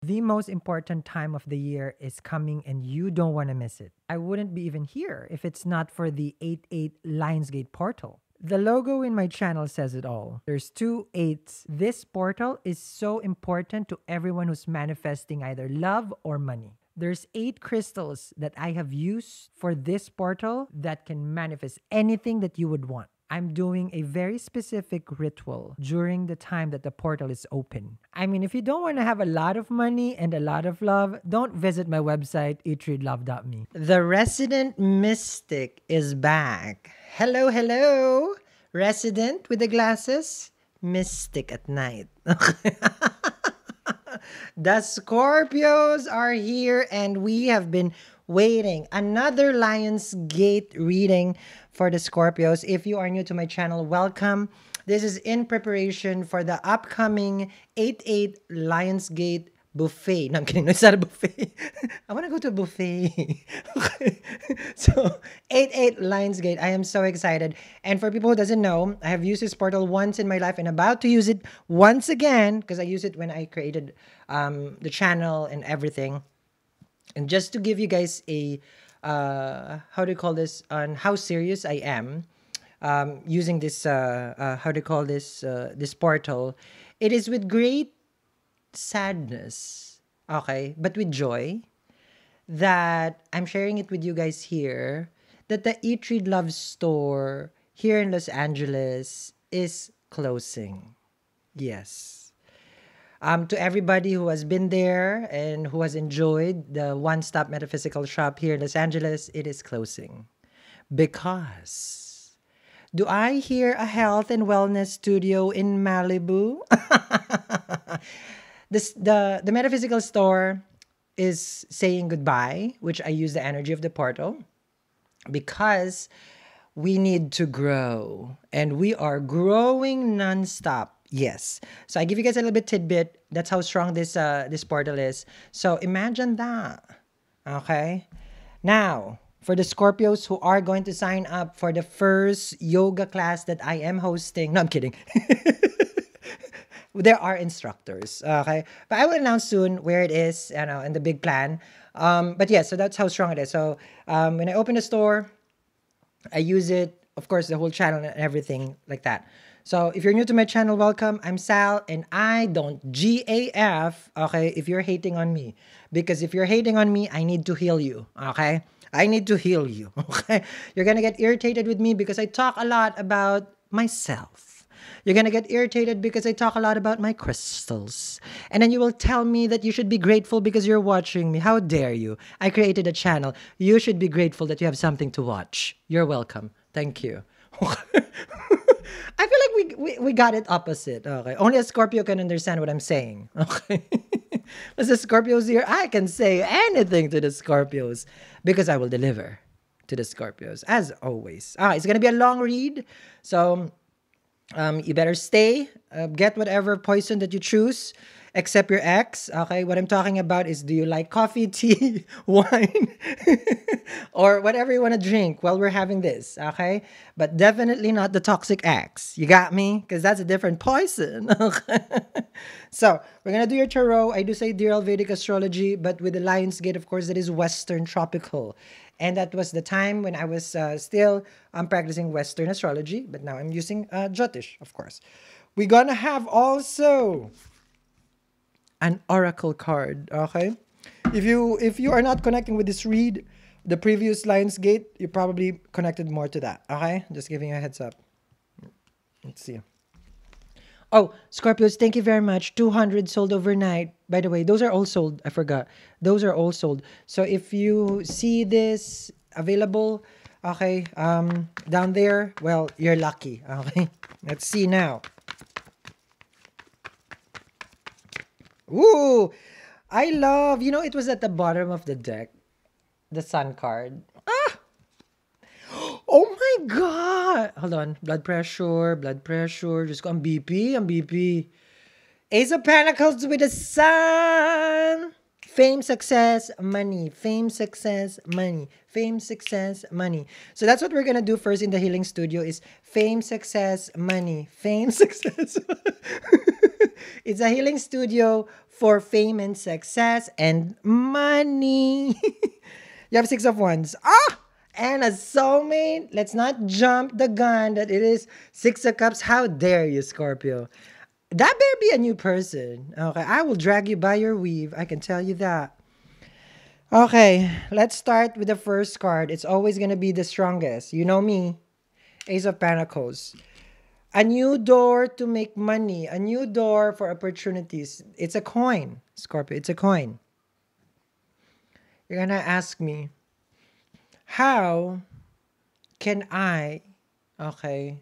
The most important time of the year is coming and you don't want to miss it. I wouldn't be even here if it's not for the 88 Lionsgate portal. The logo in my channel says it all. There's two eights. This portal is so important to everyone who's manifesting either love or money. There's 8 crystals that I have used for this portal that can manifest anything that you would want. I'm doing a very specific ritual during the time that the portal is open. I mean, if you don't want to have a lot of money and a lot of love, don't visit my website, eatreadlove.me. The resident mystic is back. Hello, hello. Resident with the glasses, mystic at night. The Scorpios are here and we have been waiting. Another Lions Gate reading for the Scorpios. If you are new to my channel, welcome. This is in preparation for the upcoming 8-8 Lionsgate buffet. No, I'm kidding. No, it's not a buffet. I want to go to a buffet. Okay. So, 8-8 Lionsgate. I am so excited. And for people who doesn't know, I have used this portal once in my life and about to use it once again because I used it when I created the channel and everything. And just to give you guys a, how do you call this, on how serious I am using this, how do you call this, this portal, it is with great sadness, okay, but with joy that I'm sharing it with you guys here that the Eat Read Love store here in Los Angeles is closing. Yes. To everybody who has been there and who has enjoyed the one-stop metaphysical shop here in Los Angeles, it is closing. Because do I hear a health and wellness studio in Malibu? The metaphysical store is saying goodbye, which I use the energy of the portal because we need to grow and we are growing nonstop. Yes. So I give you guys a little bit tidbit. That's how strong this portal is. So imagine that. Okay. Now, for the Scorpios who are going to sign up for the first yoga class that I am hosting. No, I'm kidding. There are instructors, okay? But I will announce soon where it is, you know, and the big plan. But yeah, so that's how strong it is. So when I open the store, I use it, of course, the whole channel and everything like that. So if you're new to my channel, welcome. I'm Sal, and I don't GAF, okay, if you're hating on me. Because if you're hating on me, I need to heal you, okay? I need to heal you, okay? You're gonna get irritated with me because I talk a lot about myself. You're going to get irritated because I talk a lot about my crystals. And then you will tell me that you should be grateful because you're watching me. How dare you? I created a channel. You should be grateful that you have something to watch. You're welcome. Thank you. I feel like we got it opposite. Okay. Only a Scorpio can understand what I'm saying. Okay. As the Scorpios here, I can say anything to the Scorpios because I will deliver to the Scorpios as always. It's going to be a long read. So you better stay, get whatever poison that you choose, except your ex. Okay, what I'm talking about is do you like coffee, tea, wine, or whatever you want to drink while we're having this, okay? But definitely not the toxic ex. You got me? Because that's a different poison. Okay. So we're going to do your tarot. I do say dear Vedic astrology, but with the Lionsgate, of course, that is Western tropical. And that was the time when I was still practicing Western astrology, but now I'm using Jyotish, of course. We're gonna have also an oracle card, okay? If you are not connecting with this read, the previous Lionsgate, you probably connected more to that, okay? Just giving you a heads up. Let's see. Oh, Scorpios, thank you very much. 200 sold overnight. By the way, those are all sold. I forgot. Those are all sold. So if you see this available, okay, down there, well, you're lucky. Okay, let's see now. Ooh, I love, you know, it was at the bottom of the deck, the sun card. Oh my God. Hold on. Blood pressure, blood pressure. Just go. I'm BP, I'm BP. Ace of Pentacles with the sun. Fame, success, money. Fame, success, money. Fame, success, money. So that's what we're going to do first in the healing studio is fame, success, money. Fame, success. It's a healing studio for fame and success and money. You have Six of Wands. Ah! And a soulmate. Let's not jump the gun that it is Six of Cups. How dare you, Scorpio? That better be a new person. Okay, I will drag you by your weave. I can tell you that. Okay, let's start with the first card. It's always going to be the strongest. You know me. Ace of Pentacles. A new door to make money. A new door for opportunities. It's a coin, Scorpio. It's a coin. You're going to ask me, how can I, okay,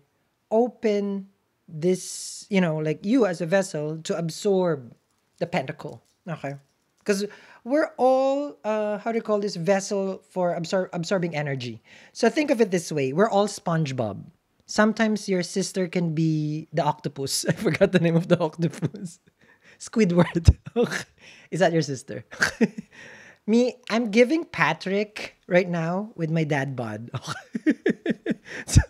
open this, like you as a vessel to absorb the pentacle? Okay. Because we're all, how do you call this, vessel for absorbing energy. So think of it this way. We're all SpongeBob. Sometimes your sister can be the octopus. I forgot the name of the octopus. Squidward. Okay. Is that your sister? Me, I'm giving Patrick right now with my dad bod. Okay. So,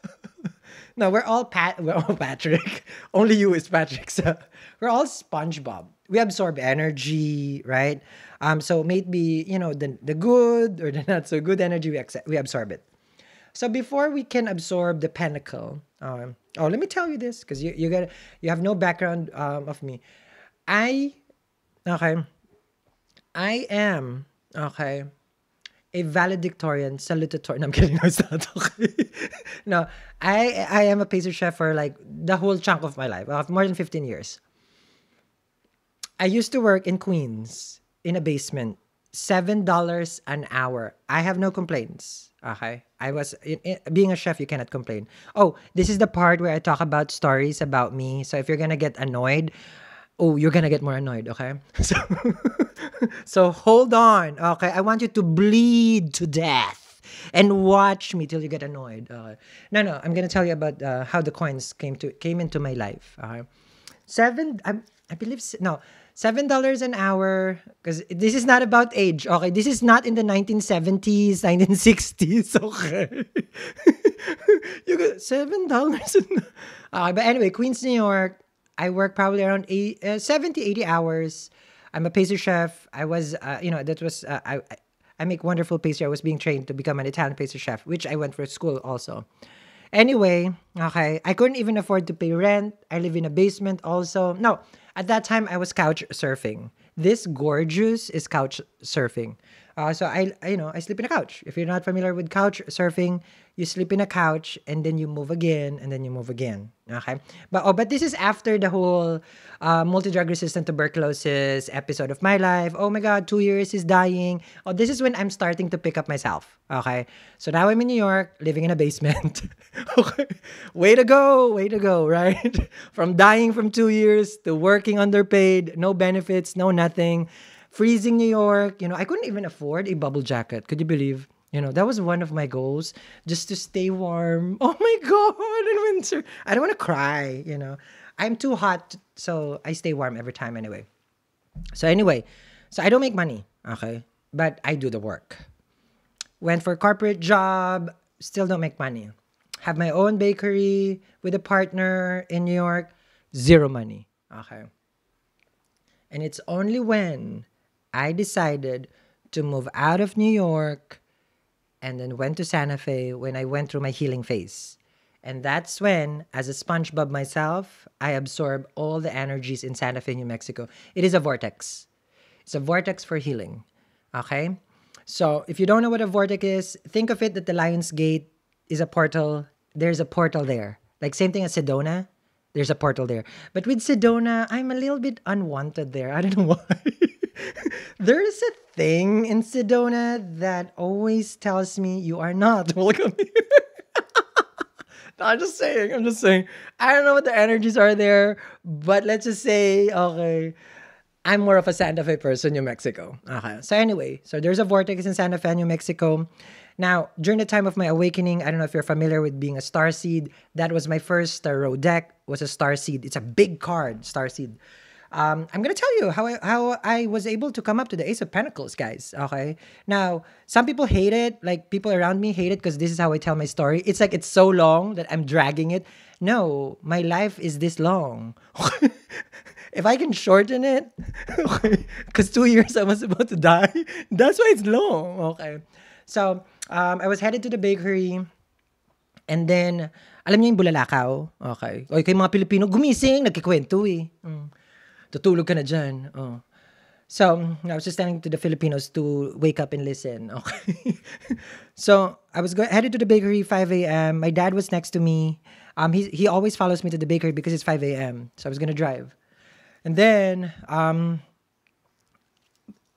no, we're all Patrick. Only you is Patrick. So we're all SpongeBob. We absorb energy, right? So maybe the good or the not so good energy we absorb it. So before we can absorb the pentacle, let me tell you this because you have no background of me. I am a valedictorian, salutatorian. No, I'm kidding. No, it's not okay. No, I am a pastry chef for like the whole chunk of my life, more than 15 years. I used to work in Queens in a basement, $7 an hour. I have no complaints. Okay, I was being a chef. You cannot complain. Oh, this is the part where I talk about stories about me. So if you're gonna get annoyed, you're gonna get more annoyed. Okay, so hold on. Okay, I want you to bleed to death and watch me till you get annoyed. No, I'm gonna tell you about how the coins came into my life. I believe no. $7 an hour, because this is not about age, okay? This is not in the 1970s, 1960s, okay? You got $7 but anyway, Queens, New York, I work probably around 70, 80 hours. I'm a pastry chef. I was, that was, I make wonderful pastry. I was being trained to become an Italian pastry chef, which I went for school also. Anyway, okay, I couldn't even afford to pay rent. I live in a basement also. No, at that time I was couch surfing. This gorgeous is couch surfing. So I sleep in a couch. If you're not familiar with couch surfing, you sleep in a couch and then you move again and then you move again. Okay, but this is after the whole multi-drug resistant tuberculosis episode of my life. Oh my God, 2 years is dying. Oh, this is when I'm starting to pick up myself. Okay, so now I'm in New York, living in a basement. Okay, way to go, right? From dying from 2 years to working underpaid, no benefits, no nothing. Freezing New York, I couldn't even afford a bubble jacket. Could you believe? That was one of my goals, just to stay warm. Oh my God, in winter. I don't want to cry, I'm too hot, so I stay warm every time anyway. So I don't make money, okay? But I do the work. Went for a corporate job, still don't make money. Have my own bakery with a partner in New York, zero money, okay? And it's only when I decided to move out of New York and then went to Santa Fe when I went through my healing phase. And that's when, as a SpongeBob myself, I absorb all the energies in Santa Fe, New Mexico. It is a vortex. It's a vortex for healing. Okay? So if you don't know what a vortex is, think of it that the Lion's Gate is a portal. There's a portal there. Like same thing as Sedona. There's a portal there. But with Sedona, I'm a little bit unwanted there. I don't know why. There is a thing in Sedona that always tells me you are not welcome here. No, I'm just saying. I don't know what the energies are there, but let's just say, okay, I'm more of a Santa Fe person, New Mexico. Okay. So anyway, there's a vortex in Santa Fe, New Mexico. Now, during the time of my awakening, I don't know if you're familiar with being a starseed. That was my first tarot deck, was a starseed. It's a big card, starseed. I'm going to tell you how I was able to come up to the Ace of Pentacles, guys. Okay. Now, some people hate it. Like, people around me hate it because this is how I tell my story. It's like it's so long that I'm dragging it. No, my life is this long. if I can shorten it, okay, because 2 years I was about to die. That's why it's long. Okay. So, I was headed to the bakery. And then, alam niyo yung bulalakaw? Okay. O kayo mga Pilipino, gumising, nagkikwento eh. Tutulog ka na dyan. Oh. So, I was just telling to the Filipinos to wake up and listen. Okay. So, I was headed to the bakery 5 a.m. My dad was next to me. He always follows me to the bakery because it's 5 a.m. So, I was going to drive. And then,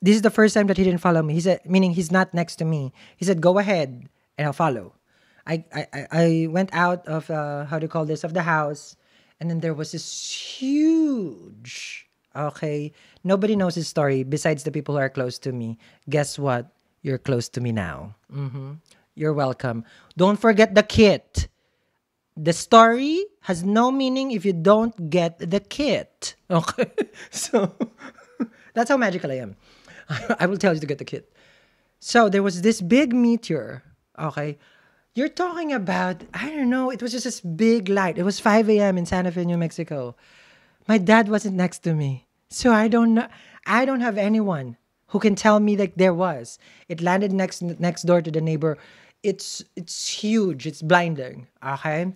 this is the first time that he didn't follow me. He said, meaning he's not next to me. He said, go ahead and I'll follow. I went out of, how do you call this, of the house. And then there was this huge, okay, nobody knows his story besides the people who are close to me. Guess what? You're close to me now. You're welcome. Don't forget the kit. The story has no meaning if you don't get the kit. Okay? So, that's how magical I am. I will tell you to get the kit. So, there was this big meteor. Okay? You're talking about, I don't know, it was just this big light. It was 5 a.m. in Santa Fe, New Mexico. My dad wasn't next to me. So, I don't know. I don't have anyone who can tell me like there was. It landed next door to the neighbor. It's huge. It's blinding. Okay?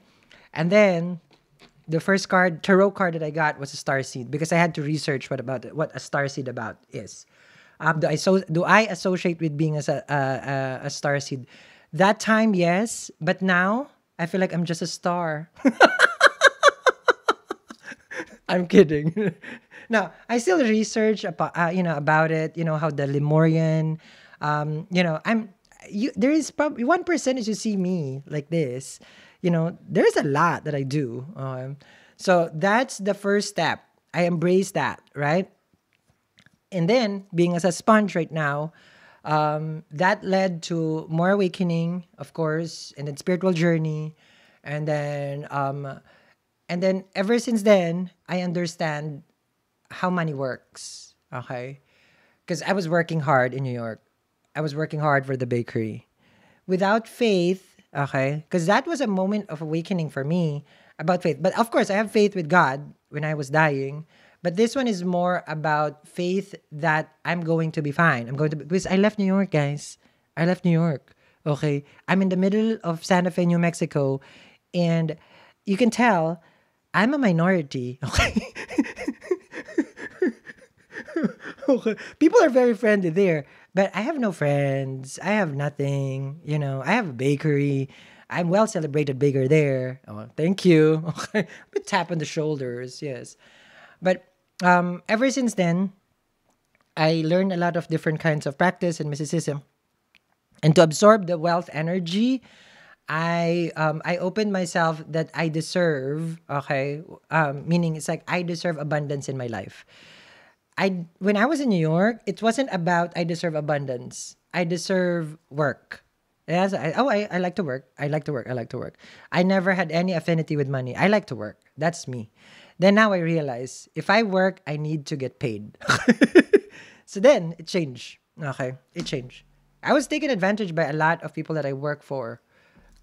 And then the first tarot card that I got was a star seed because I had to research what a star seed about is. Do I associate with being as a star seed? That time, yes, but now I feel like I'm just a star. I'm kidding. No, I still research about about it. You know how the Lemurian, there is probably 1% you see me like this. There's a lot that I do. So that's the first step. I embrace that, right? And then being as a sponge right now, that led to more awakening, of course, and then spiritual journey, and then ever since then, I understand how money works. Okay, because I was working hard in New York. I was working hard for the bakery, without faith. Okay, because that was a moment of awakening for me about faith. But of course, I have faith with God when I was dying. But this one is more about faith that I'm going to be fine. Because I left New York, guys. I left New York. Okay. I'm in the middle of Santa Fe, New Mexico. And you can tell I'm a minority. Okay. Okay. People are very friendly there. But I have no friends. I have nothing. I have a bakery. I'm well celebrated baker there. Oh, thank you. Okay. A tap on the shoulders. Yes. But ever since then, I learned a lot of different kinds of practice and mysticism. And to absorb the wealth energy, I opened myself that I deserve, okay? Meaning it's like I deserve abundance in my life. When I was in New York, it wasn't about I deserve abundance. I deserve work. Yes, I like to work. I like to work. I like to work. I never had any affinity with money. I like to work. That's me. Then now I realize if I work, I need to get paid. So then it changed. Okay, it changed. I was taken advantage by a lot of people that I work for,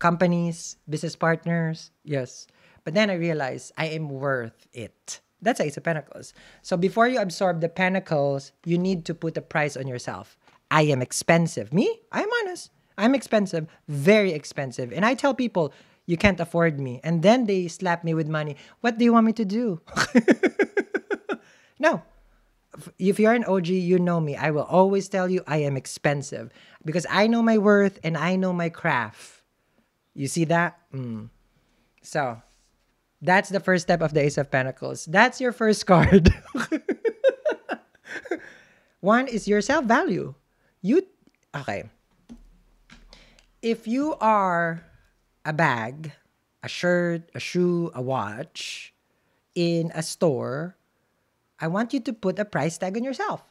companies, business partners. Yes, but then I realized I am worth it. That's Ace of Pentacles. So before you absorb the pentacles, you need to put a price on yourself. I am expensive. Me? I'm honest. I'm expensive, very expensive. And I tell people, you can't afford me. And then they slap me with money. What do you want me to do? No. If you're an OG, you know me. I will always tell you I am expensive because I know my worth and I know my craft. You see that? So, that's the first step of the Ace of Pentacles. That's your first card. One is your self-value. Okay. If you are a bag, a shirt, a shoe, a watch in a store, I want you to put a price tag on yourself.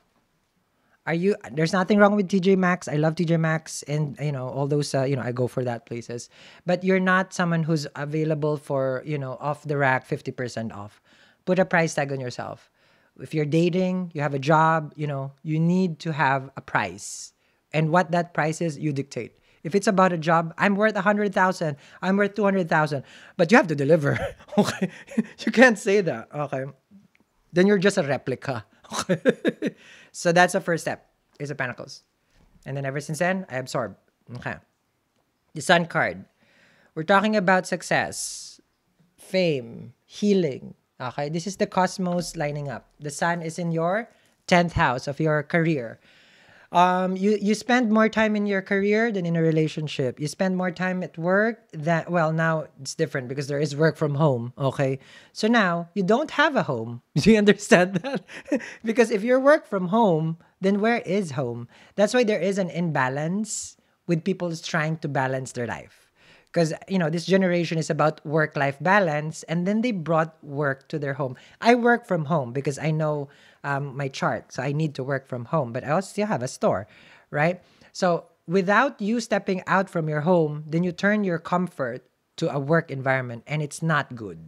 There's nothing wrong with TJ Maxx. I love TJ Maxx and, all those, I go for that places. But you're not someone who's available for, off the rack, 50% off. Put a price tag on yourself. If you're dating, you have a job, you need to have a price. And what that price is, you dictate. If it's about a job, I'm worth 100,000. I'm worth 200,000. But you have to deliver. Okay. You can't say that. Okay. then you're just a replica. Okay. So that's the first step, is the Pentacles. And then ever since then, I absorb. Okay. The Sun card. We're talking about success, fame, healing. Okay. This is the cosmos lining up. The Sun is in your 10th house of your career. You spend more time in your career than in a relationship. You spend more time at work that, well, now it's different because there is work from home. Okay. So now you don't have a home. Do you understand that? Because if you're work from home, then where is home? That's why there is an imbalance with people trying to balance their life. Because, this generation is about work-life balance, and then they brought work to their home. I work from home because I know my chart, so I need to work from home, but I also still have a store, right? So without you stepping out from your home, then you turn your comfort to a work environment, and it's not good.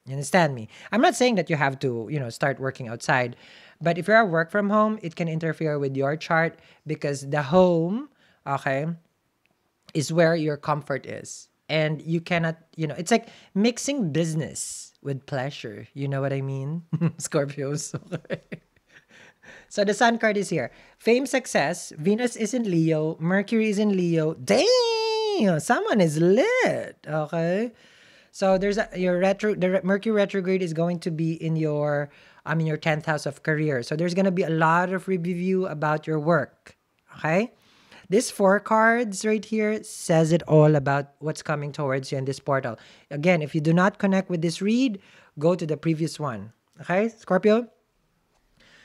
You understand me? I'm not saying that you have to, start working outside, but if you're at work from home, it can interfere with your chart because the home, okay, is where your comfort is. And you cannot, it's like mixing business with pleasure. You know what I mean? Scorpios. So the Sun card is here. Fame, success. Venus is in Leo. Mercury is in Leo. Damn! Someone is lit. Okay. So there's the Mercury retrograde is going to be in your 10th house of career. So there's going to be a lot of review about your work. Okay. This 4 cards right here says it all about what's coming towards you in this portal. Again, if you do not connect with this read, go to the previous one. Okay, Scorpio?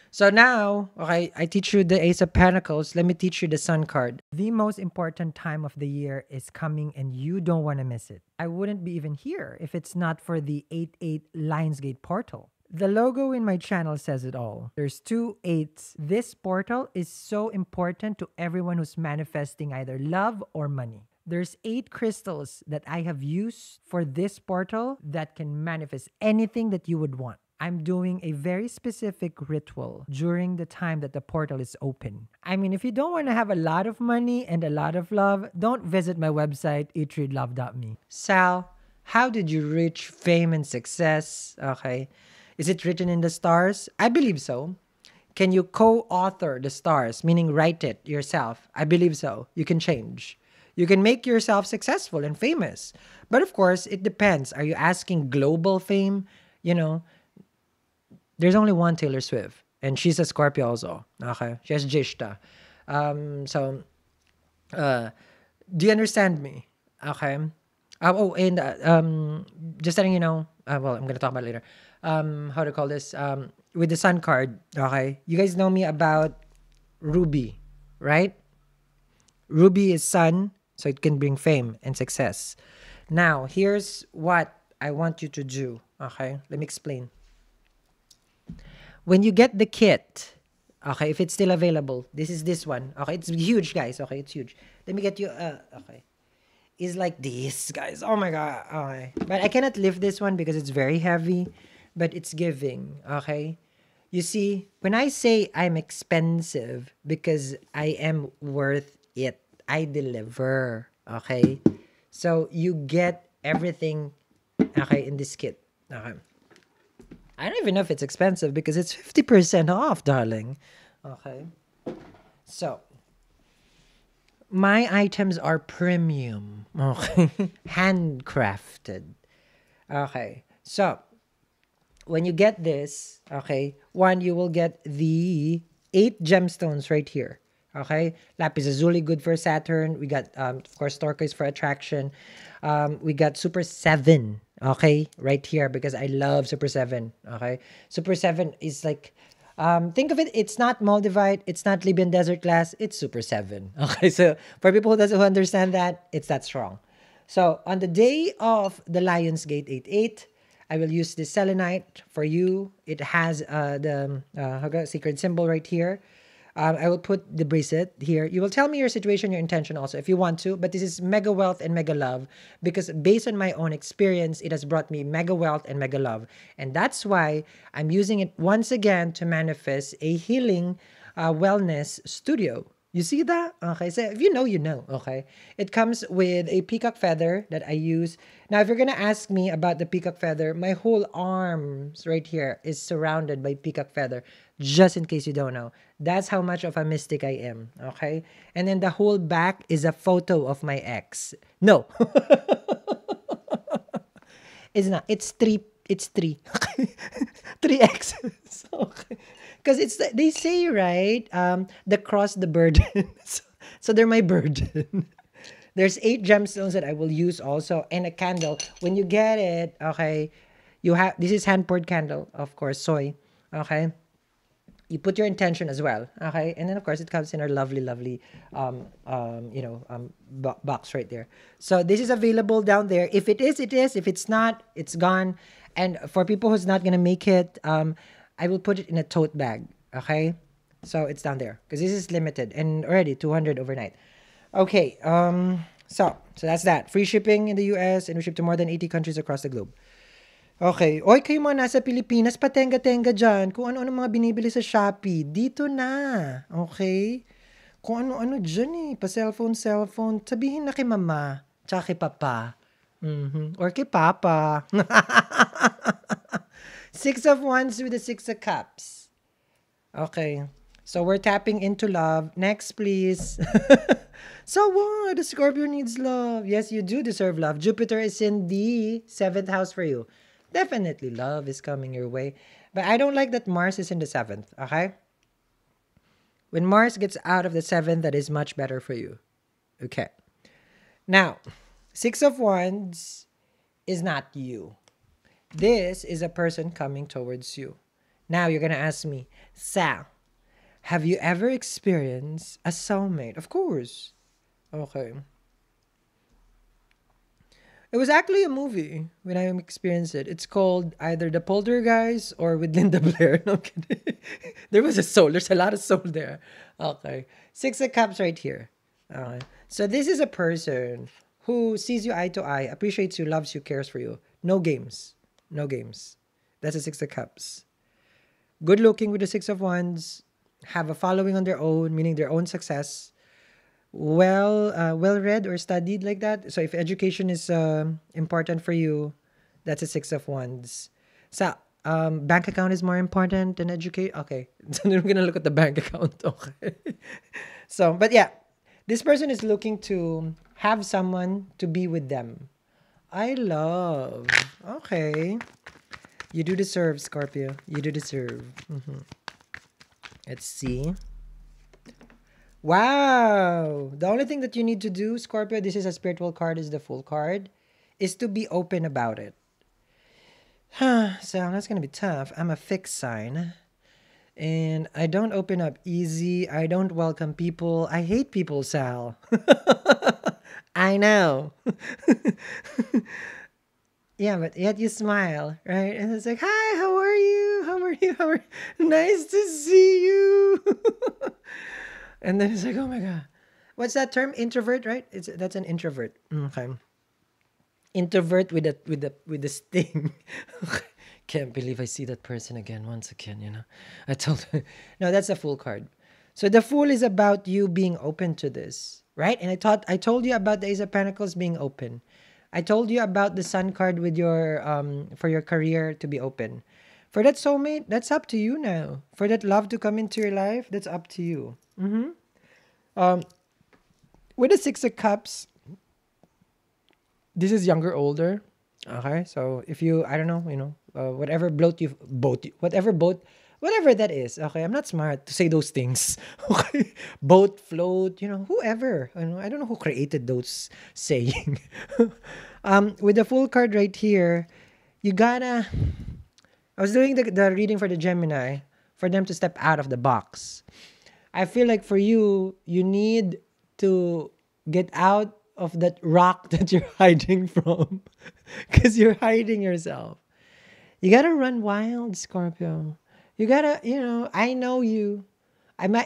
So now, okay, I teach you the Ace of Pentacles. Let me teach you the Sun card. The most important time of the year is coming and you don't want to miss it. I wouldn't be even here if it's not for the 8-8 Lionsgate portal. The logo in my channel says it all. There's 2 8s. This portal is so important to everyone who's manifesting either love or money. There's 8 crystals that I have used for this portal that can manifest anything that you would want. I'm doing a very specific ritual during the time that the portal is open. I mean, if you don't want to have a lot of money and a lot of love, don't visit my website, eatreadlove.me. Sal, how did you reach fame and success? Okay. Is it written in the stars? I believe so. Can you co-author the stars, meaning write it yourself? I believe so. You can change. You can make yourself successful and famous. But of course, it depends. Are you asking global fame? There's only one Taylor Swift. And she's a Scorpio also. Okay? She has Jishta. Do you understand me? Okay? Just letting you know, I'm going to talk about it later. How to call this? With the Sun card, okay? You guys know me about Ruby, right? Ruby is Sun, so it can bring fame and success. Now, here's what I want you to do, okay? Let me explain. When you get the kit, okay, if it's still available, this is this one, okay? It's huge, guys, okay? It's huge. Let me get you, okay. Is like this, guys. Oh my god. Okay. But I cannot lift this one because it's very heavy, but it's giving, okay? You see, when I say I'm expensive because I am worth it, I deliver, okay? So you get everything, okay, in this kit. Okay. I don't even know if it's expensive because it's 50% off, darling. Okay. So, my items are premium. Okay. Handcrafted. Okay. So, when you get this, okay, one, you will get the 8 gemstones right here. Okay. Lapis lazuli, good for Saturn. We got, of course, turquoise for attraction. We got Super 7. Okay. Right here because I love Super 7. Okay. Super 7 is like, think of it, it's not Moldavite, it's not Libyan Desert Glass, it's Super 7. Okay, so for people who understand that, it's that strong. So on the day of the Lionsgate 8-8, I will use this selenite for you. It has the sacred symbol right here. I will put the bracelet here. You will tell me your situation, your intention also if you want to, but this is mega wealth and mega love because based on my own experience, it has brought me mega wealth and mega love. And that's why I'm using it once again to manifest a healing wellness studio. You see that? Okay, so if you know, you know. Okay, it comes with a peacock feather that I use. Now, if you're gonna ask me about the peacock feather, my whole arms right here is surrounded by peacock feather. Just in case you don't know, that's how much of a mystic I am. Okay, and then the whole back is a photo of my ex. No, it's not. It's three. It's three. Three X's. Okay. Because they say, right, the cross the burden. So they're my burden. There's 8 gemstones that I will use also, and a candle. When you get it, okay, you have this is hand poured candle, of course, soy. Okay, you put your intention as well. Okay, and then of course it comes in our lovely, lovely, box right there. So this is available down there. If it is, it is. If it's not, it's gone. And for people who's not gonna make it, I will put it in a tote bag. Okay, so it's down there because this is limited and already 200 overnight. Okay, so that's that. Free shipping in the US and we ship to more than 80 countries across the globe. Okay. Oy, kayo mga nasa Pilipinas, patenga-tenga dyan. Kung ano-ano mga binibili sa Shopee, dito na. Okay? Kung ano-ano dyan eh. Pa-cellphone. Sabihin na kay mama. Tsaka kay papa. Or kay papa. Six of Wands with the Six of Cups. Okay. So we're tapping into love. Next, please. So what? The Scorpio needs love. Yes, you do deserve love. Jupiter is in the seventh house for you. Definitely love is coming your way. But I don't like that Mars is in the seventh. Okay? When Mars gets out of the seventh, that is much better for you. Okay. Now, Six of Wands is not you. This is a person coming towards you. Now you're going to ask me, Sal, have you ever experienced a soulmate? Of course. Okay. It was actually a movie when I experienced it. It's called either The Poltergeist or with Linda Blair. No, I'm kidding. There was a soul. There's a lot of soul there. Okay. Six of Cups right here. Okay. So this is a person who sees you eye to eye, appreciates you, loves you, cares for you. No games. No games. That's a Six of Cups. Good looking with the Six of Wands. Have a following on their own, meaning their own success. Well read or studied like that. So if education is important for you, that's a Six of Wands. So bank account is more important than educate. Okay, so then we're gonna look at the bank account. Okay, so but yeah, this person is looking to have someone to be with them. I love. Okay, you do deserve, Scorpio. You do deserve. Let's see. Wow. The only thing that you need to do, Scorpio, this is a spiritual card, is the full card, is to be open about it. So that's going to be tough. I'm a fixed sign. And I don't open up easy. I don't welcome people. I hate people, Sal. I know. Yeah, but yet you smile, right? And it's like, hi, how are you? How are you? How are you? Nice to see you. And then it's like, oh my God. What's that term? Introvert, right? That's an introvert. Okay. Introvert with the sting. Can't believe I see that person again once again, you know. I told her. No, that's a Fool card. So the Fool is about you being open to this, right? And I told you about the Ace of Pentacles being open. I told you about the Sun card with your for your career to be open. For that soulmate, that's up to you now. For that love to come into your life, that's up to you. With the Six of Cups, this is younger, older. Okay, so if you, I don't know, whatever whatever that is. Okay, I'm not smart to say those things. Okay, boat, float, whoever. I don't know who created those saying. With the Full card right here, you gotta. I was doing the reading for the Gemini for them to step out of the box. I feel like for you, you need to get out of that rock that you're hiding from because you're hiding yourself. You gotta run wild, Scorpio. You gotta, I know you.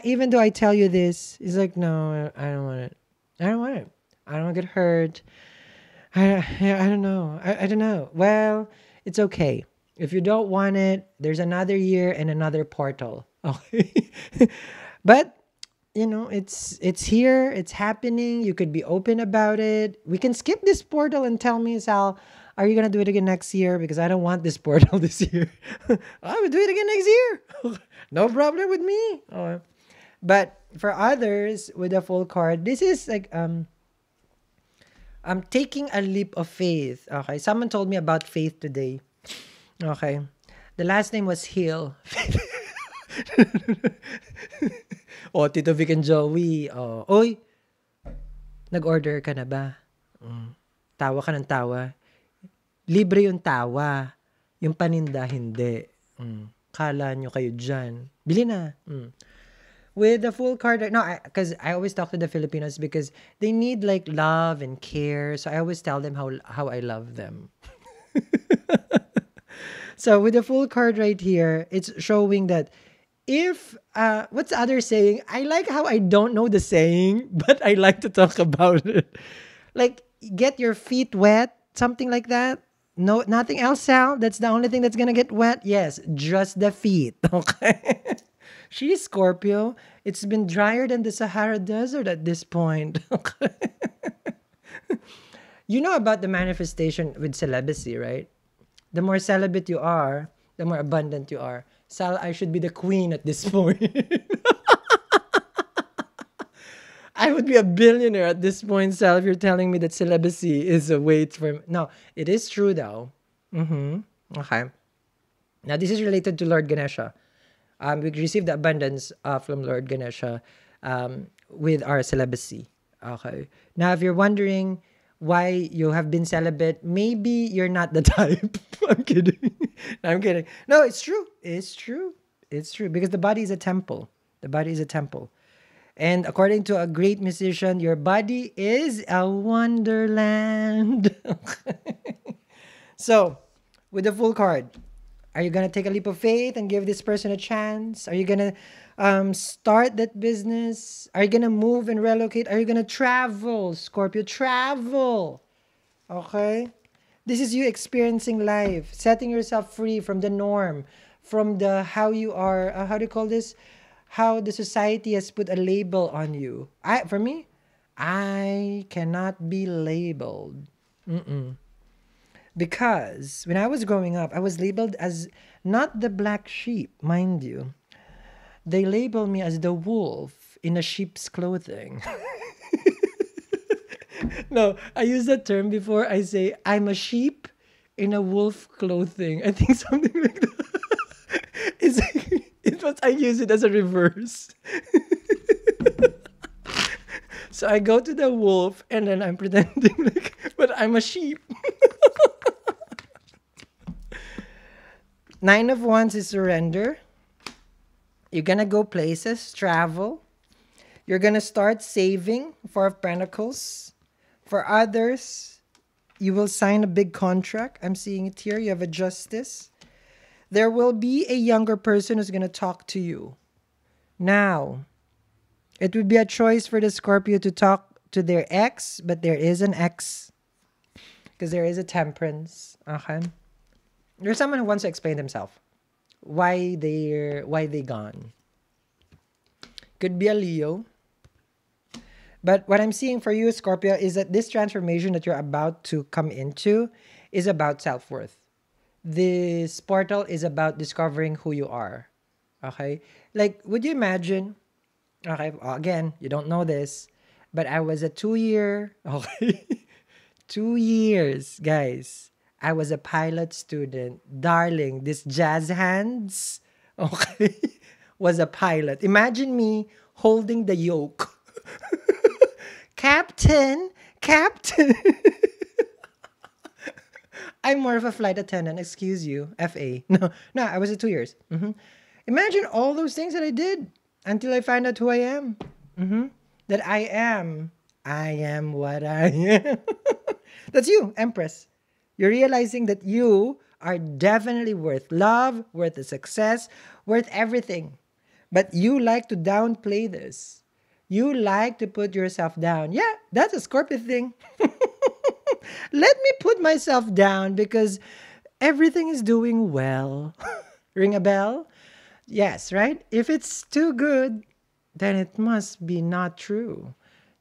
Even though I tell you this, it's like, no, I don't want it. I don't want it. I don't want to get hurt. I don't know. I don't know. Well, it's okay. If you don't want it, there's another year and another portal. Okay. But it's here, it's happening. You could be open about it. We can skip this portal and tell me, Sal, are you gonna do it again next year? Because I don't want this portal this year. I will do it again next year. No problem with me. Oh. But for others with a full card, this is like I'm taking a leap of faith. Okay. Someone told me about faith today. Okay. The last name was Hill. Oh, Tito Vic and Joey. Oh, oy, nag-order ka na ba? Tawa ka ng tawa. Libre yung tawa. Yung paninda, hindi. Kala nyo kayo dyan. Bili na. With the full card, no, because I always talk to the Filipinos because they need like love and care. So I always tell them how I love them. So with the full card right here, it's showing that if what's the other saying? I like how I don't know the saying, but I like to talk about it. Like get your feet wet, something like that. No, nothing else, Sal. That's the only thing that's gonna get wet. Yes, just the feet. Okay. She's Scorpio. It's been drier than the Sahara Desert at this point. Okay. You know about the manifestation with celibacy, right? The more celibate you are, the more abundant you are. Sal, I should be the queen at this point. I would be a billionaire at this point, Sal, if you're telling me that celibacy is a way for... No, it is true though. Okay. Now, this is related to Lord Ganesha. We received the abundance from Lord Ganesha with our celibacy. Okay. Now, if you're wondering why you have been celibate, maybe you're not the type. I'm kidding. I'm kidding. No, it's true. It's true. It's true. Because the body is a temple. The body is a temple. And according to a great musician, your body is a wonderland. So, with the full card, are you going to take a leap of faith and give this person a chance? Are you going to start that business? Are you going to move and relocate? Are you going to travel, Scorpio? Travel. Okay? This is you experiencing life, setting yourself free from the norm, from the how you are, how do you call this? How the society has put a label on you. For me, I cannot be labeled. Because when I was growing up, I was labeled as not the black sheep, mind you. They labeled me as the wolf in a sheep's clothing. No, I use that term before. I say, I'm a sheep in a wolf clothing. I think something like that. I use it as a reverse. So I go to the wolf and then I'm pretending like, but I'm a sheep. Nine of Wands is surrender. You're going to go places, travel. You're going to start saving. Four of Pentacles. For others, you will sign a big contract. I'm seeing it here. You have a justice. There will be a younger person who's going to talk to you. Now, it would be a choice for the Scorpio to talk to their ex, but there is an ex. Because there is a Temperance. Okay? There's someone who wants to explain themselves. Why they gone. Could be a Leo. But what I'm seeing for you, Scorpio, is that this transformation that you're about to come into is about self-worth. This portal is about discovering who you are. Okay? Like, would you imagine... Okay, again, you don't know this, but I was a 2-year... Okay? 2 years, guys. I was a pilot student. Darling, this jazz hands, okay, was a pilot. Imagine me holding the yoke. Captain. I'm more of a flight attendant, excuse you, FA. No, I was at 2 years. Imagine all those things that I did until I find out who I am. That I am what I am. That's you, Empress. You're realizing that you are definitely worth love, worth the success, worth everything. But you like to downplay this. You like to put yourself down. Yeah, that's a Scorpio thing. Let me put myself down because everything is doing well. Ring a bell? Yes, right? If it's too good, then it must be not true.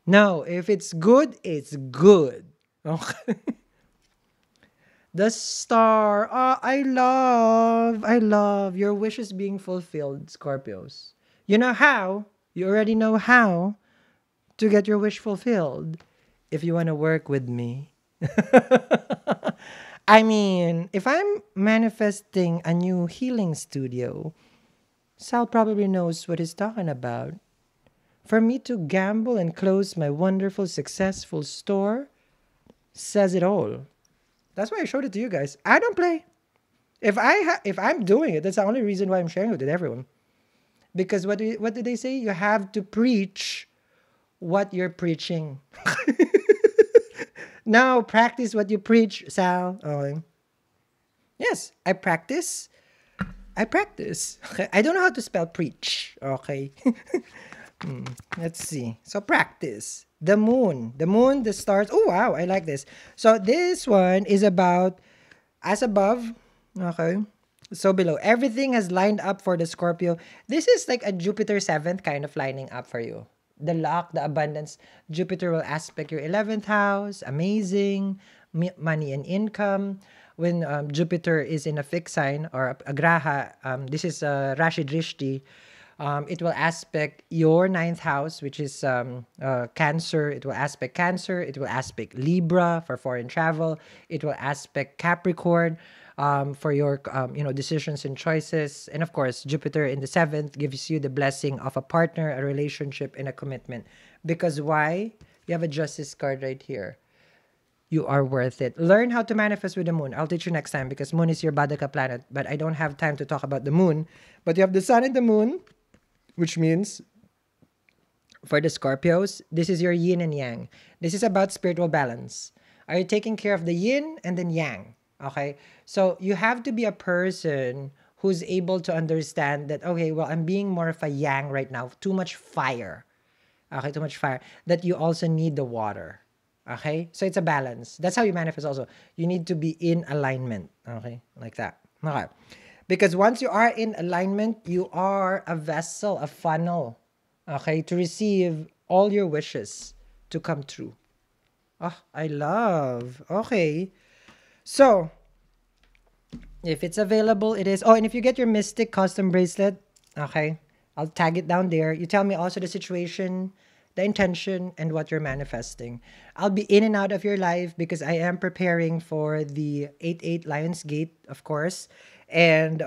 No, if it's good, it's good. Okay. The star. Oh, I love your wishes being fulfilled, Scorpios. You know how? You already know how to get your wish fulfilled if you want to work with me. I mean, if I'm manifesting a new healing studio, Sal probably knows what he's talking about. For me to gamble and close my wonderful, successful store says it all. That's why I showed it to you guys. I don't play. If I'm doing it, that's the only reason why I'm sharing it with everyone. Because what did they say? You have to preach what you're preaching. Now practice what you preach, Sal. Okay. Yes, I practice. I practice. Okay. I don't know how to spell preach. Okay. Let's see. So practice. The moon. The moon, the stars. Oh wow, I like this. So this one is about as above. Okay. So below. Everything has lined up for the Scorpio. This is like a Jupiter 7th kind of lining up for you. The luck, the abundance. Jupiter will aspect your 11th house. Amazing. Money and income. When Jupiter is in a fixed sign or a graha, this is Rashi Drishti, it will aspect your ninth house, which is Cancer. It will aspect Cancer. It will aspect Libra for foreign travel. It will aspect Capricorn for your decisions and choices. And of course, Jupiter in the seventh gives you the blessing of a partner, a relationship, and a commitment. Because why? You have a Justice card right here. You are worth it. Learn how to manifest with the moon. I'll teach you next time because moon is your Badaka planet. But I don't have time to talk about the moon. But you have the sun and the moon, which means for the Scorpios, this is your yin and yang. This is about spiritual balance. Are you taking care of the yin and then yang? Okay? So you have to be a person who's able to understand that, okay, well, I'm being more of a yang right now. Too much fire. Okay, too much fire. That you also need the water. Okay? So it's a balance. That's how you manifest also. You need to be in alignment. Okay? Like that. Okay. Because once you are in alignment, you are a vessel, a funnel, okay, to receive all your wishes to come true. Oh, I love. Okay. So, if it's available, it is. Oh, and if you get your Mystic custom bracelet, okay, I'll tag it down there. You tell me also the situation, the intention, and what you're manifesting. I'll be in and out of your life because I am preparing for the 8-8 Lionsgate, of course. And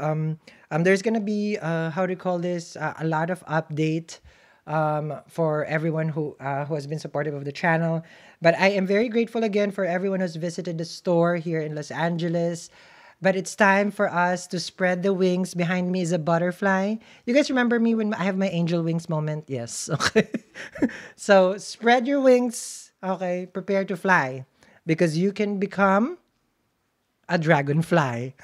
there's gonna be how do you call this? A lot of update for everyone who has been supportive of the channel. But I am very grateful again for everyone who's visited the store here in Los Angeles. But it's time for us to spread the wings. Behind me is a butterfly. You guys remember me when I have my angel wings moment? Yes. Okay. So spread your wings. Okay. Prepare to fly because you can become a dragonfly.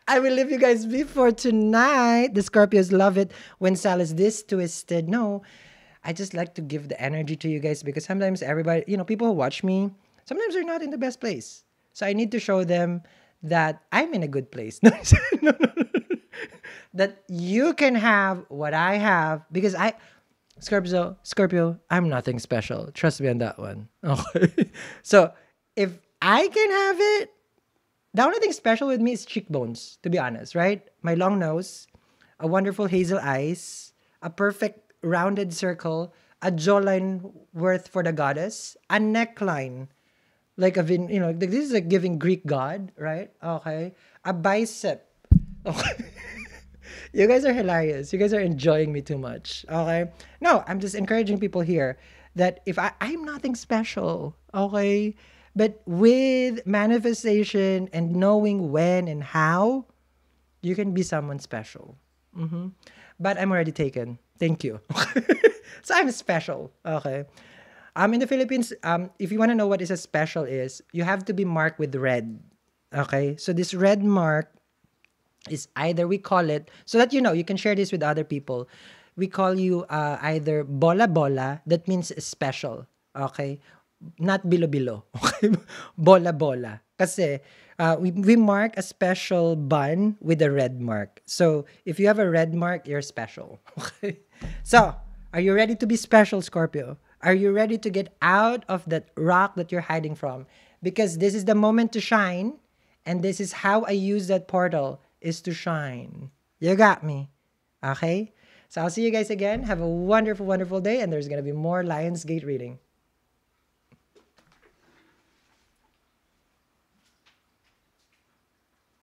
I will leave you guys be for tonight. The Scorpios love it when Sal is this twisted. No, I just like to give the energy to you guys because sometimes everybody, people who watch me, sometimes they're not in the best place. So I need to show them that I'm in a good place. No, no, no, no. That you can have what I have because Scorpio, I'm nothing special. Trust me on that one. Okay. So if I can have it, the only thing special with me is cheekbones, to be honest, right? My long nose, a wonderful hazel eyes, a perfect rounded circle, a jawline worth for the goddess, a neckline, like this is like giving Greek god, right? Okay. A bicep. Okay. You guys are hilarious. You guys are enjoying me too much. Okay. No, I'm just encouraging people here that if I'm nothing special, okay? But with manifestation and knowing when and how, you can be someone special. But I'm already taken. Thank you. So I'm special. Okay. In the Philippines, if you want to know what is a special is, you have to be marked with red. Okay. So this red mark is either we call it, so that you can share this with other people. We call you either bola bola, that means special. Okay. Not bilo-bilo. Okay? Bola-bola. Kasi, we mark a special bun with a red mark. So if you have a red mark, you're special. Okay. So are you ready to be special, Scorpio? Are you ready to get out of that rock that you're hiding from? Because this is the moment to shine, and this is how I use that portal is to shine. You got me. Okay? So I'll see you guys again. Have a wonderful, wonderful day, and there's gonna be more Lionsgate reading.